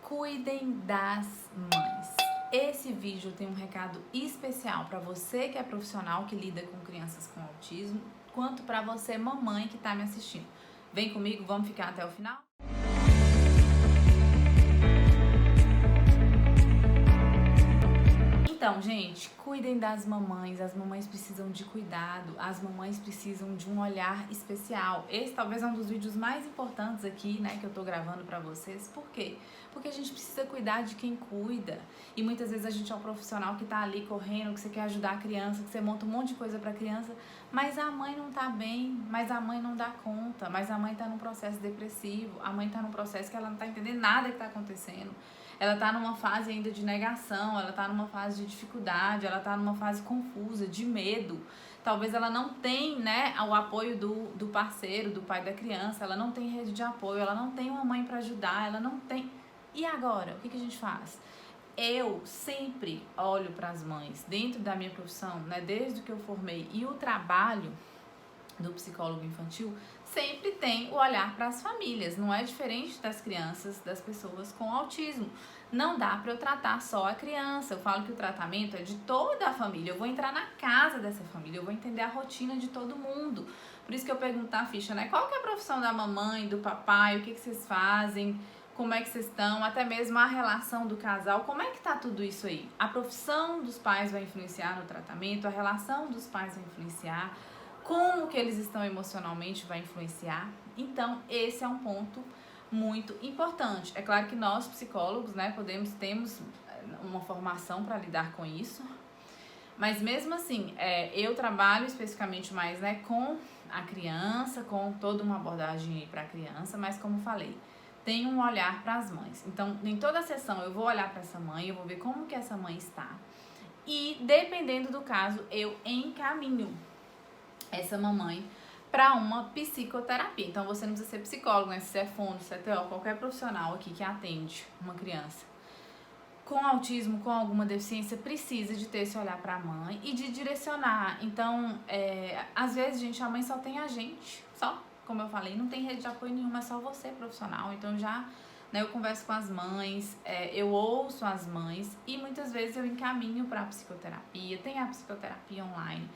Cuidem das mães. Esse vídeo tem um recado especial para você que é profissional que lida com crianças com autismo, quanto para você, mamãe, que está me assistindo. Vem comigo, vamos ficar até o final? Então, gente, cuidem das mamães. As mamães precisam de cuidado, as mamães precisam de um olhar especial. Esse talvez é um dos vídeos mais importantes aqui, né, que eu tô gravando pra vocês. Por quê? Porque a gente precisa cuidar de quem cuida. E muitas vezes a gente é um profissional que tá ali correndo, que você quer ajudar a criança, que você monta um monte de coisa pra criança, mas a mãe não tá bem, mas a mãe não dá conta, mas a mãe tá num processo depressivo, a mãe tá num processo que ela não tá entendendo nada que tá acontecendo. Ela tá numa fase ainda de negação, ela tá numa fase de dificuldade, ela tá numa fase confusa, de medo. Talvez ela não tenha, né, o apoio do parceiro, do pai da criança, ela não tem rede de apoio, ela não tem uma mãe para ajudar, ela não tem... E agora? O que a gente faz? Eu sempre olho para as mães, dentro da minha profissão, né, desde que eu formei, e o trabalho do psicólogo infantil sempre tem o olhar para as famílias, não é diferente das crianças, das pessoas com autismo. Não dá para eu tratar só a criança, eu falo que o tratamento é de toda a família, eu vou entrar na casa dessa família, eu vou entender a rotina de todo mundo. Por isso que eu pergunto na ficha, né, qual que é a profissão da mamãe, do papai, o que vocês fazem, como é que vocês estão, até mesmo a relação do casal, como é que tá tudo isso aí? A profissão dos pais vai influenciar no tratamento, a relação dos pais vai influenciar, como que eles estão emocionalmente vai influenciar. Então, esse é um ponto muito importante. É claro que nós, psicólogos, né, temos uma formação para lidar com isso, mas mesmo assim, eu trabalho especificamente mais, né, com a criança, com toda uma abordagem para a criança, mas como falei, tem um olhar para as mães. Então, em toda a sessão eu vou olhar para essa mãe, eu vou ver como que essa mãe está e, dependendo do caso, eu encaminho essa mamãe para uma psicoterapia. Então você não precisa ser psicólogo, né? Se você é fono, se você é TO, qualquer profissional aqui que atende uma criança com autismo, com alguma deficiência, precisa de ter esse olhar para a mãe e de direcionar. Então, às vezes, gente, a mãe só tem a gente, só, como eu falei, não tem rede de apoio nenhuma, é só você, profissional. Então já, né, eu converso com as mães, eu ouço as mães e muitas vezes eu encaminho para a psicoterapia. Tem a psicoterapia online.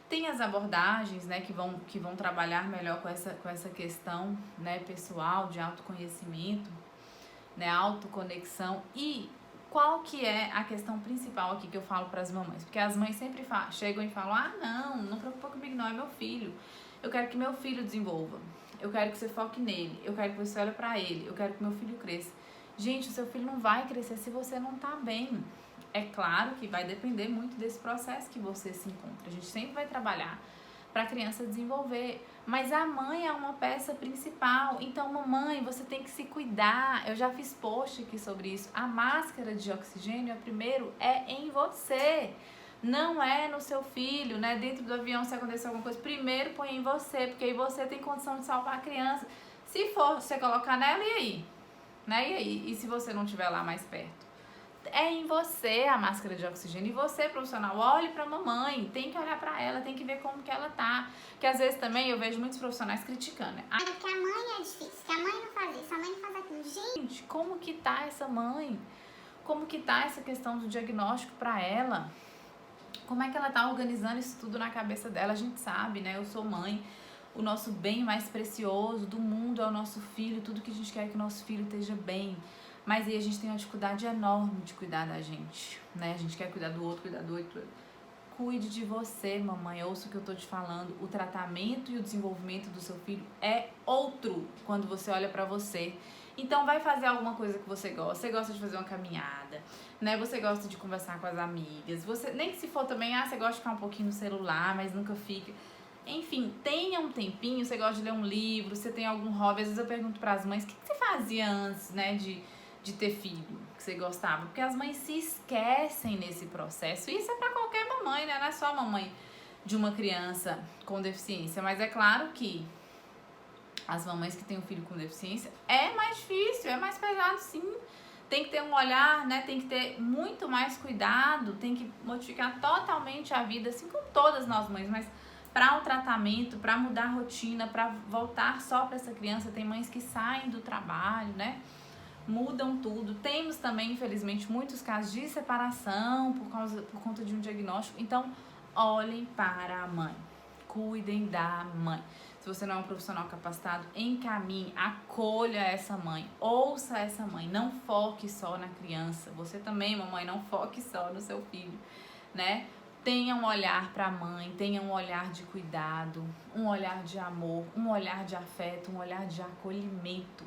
Tem as abordagens, né, que vão trabalhar melhor com essa questão, né, pessoal, de autoconhecimento, né, autoconexão. E qual que é a questão principal aqui que eu falo para as mamães? Porque as mães sempre chegam e falam, não preocupa comigo não, é meu filho. Eu quero que meu filho desenvolva. Eu quero que você foque nele. Eu quero que você olhe para ele. Eu quero que meu filho cresça. Gente, o seu filho não vai crescer se você não tá bem. É claro que vai depender muito desse processo que você se encontra. A gente sempre vai trabalhar para a criança desenvolver, mas a mãe é uma peça principal. Então, mamãe, você tem que se cuidar. Eu já fiz post aqui sobre isso. A máscara de oxigênio, primeiro, é em você. Não é no seu filho, né? Dentro do avião, se acontecer alguma coisa, primeiro põe em você, porque aí você tem condição de salvar a criança. Se for você colocar nela, e aí? Né? E aí? E se você não estiver lá mais perto? É em você a máscara de oxigênio. E você, profissional, olhe pra mamãe, tem que olhar pra ela, tem que ver como que ela tá. Que às vezes também eu vejo muitos profissionais criticando, né? Porque a mãe é difícil, que a mãe não faz isso, a mãe não faz aquilo. Gente, como que tá essa mãe? Como que tá essa questão do diagnóstico pra ela? Como é que ela tá organizando isso tudo na cabeça dela? A gente sabe, né? Eu sou mãe. O nosso bem mais precioso do mundo é o nosso filho. Tudo que a gente quer é que o nosso filho esteja bem. Mas aí a gente tem uma dificuldade enorme de cuidar da gente, né? A gente quer cuidar do outro, cuidar do outro. Cuide de você, mamãe. Ouça o que eu tô te falando. O tratamento e o desenvolvimento do seu filho é outro quando você olha pra você. Então vai fazer alguma coisa que você gosta. Você gosta de fazer uma caminhada, né? Você gosta de conversar com as amigas. Você, nem que se for também, você gosta de ficar um pouquinho no celular, mas nunca fica. Enfim, tenha um tempinho, você gosta de ler um livro, você tem algum hobby. Às vezes eu pergunto pras mães, o que você fazia antes, né, de ter filho, que você gostava? Porque as mães se esquecem nesse processo. Isso é pra qualquer mamãe, né? Não é só a mamãe de uma criança com deficiência. Mas é claro que as mamães que têm um filho com deficiência é mais difícil, é mais pesado, sim. Tem que ter um olhar, né? Tem que ter muito mais cuidado, tem que modificar totalmente a vida, assim como todas nós mães, mas para o tratamento, para mudar a rotina, para voltar só para essa criança. Tem mães que saem do trabalho, né? mudam tudo. Temos também, infelizmente, muitos casos de separação por conta de um diagnóstico. Então, olhem para a mãe, cuidem da mãe. Se você não é um profissional capacitado, encaminhe, acolha essa mãe, ouça essa mãe, não foque só na criança. Você também, mamãe, não foque só no seu filho, né? Tenha um olhar para a mãe, tenha um olhar de cuidado, um olhar de amor, um olhar de afeto, um olhar de acolhimento.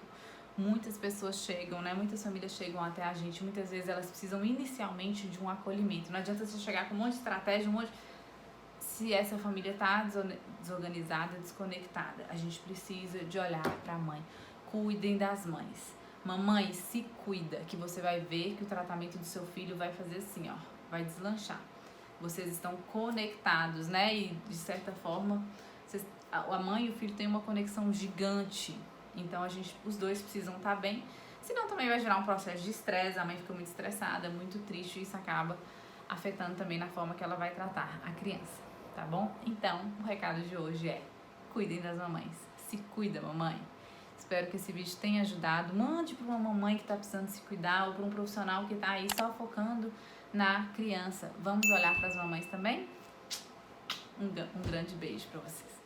Muitas pessoas chegam, né? Muitas famílias chegam até a gente, muitas vezes elas precisam inicialmente de um acolhimento. Não adianta você chegar com um monte de estratégia, se essa família está desorganizada, desconectada. A gente precisa de olhar para a mãe. Cuidem das mães. Mamãe, se cuida, que você vai ver que o tratamento do seu filho vai fazer assim, ó, vai deslanchar. Vocês estão conectados, né? E de certa forma, a mãe e o filho têm uma conexão gigante. Então os dois precisam estar bem. Senão também vai gerar um processo de estresse. A mãe fica muito estressada, muito triste. E isso acaba afetando também na forma que ela vai tratar a criança, tá bom? Então, o recado de hoje é: cuidem das mamães. Se cuida, mamãe. Espero que esse vídeo tenha ajudado. Mande para uma mamãe que está precisando se cuidar ou para um profissional que está aí só focando na criança. Vamos olhar para as mamães também? Um grande beijo para vocês.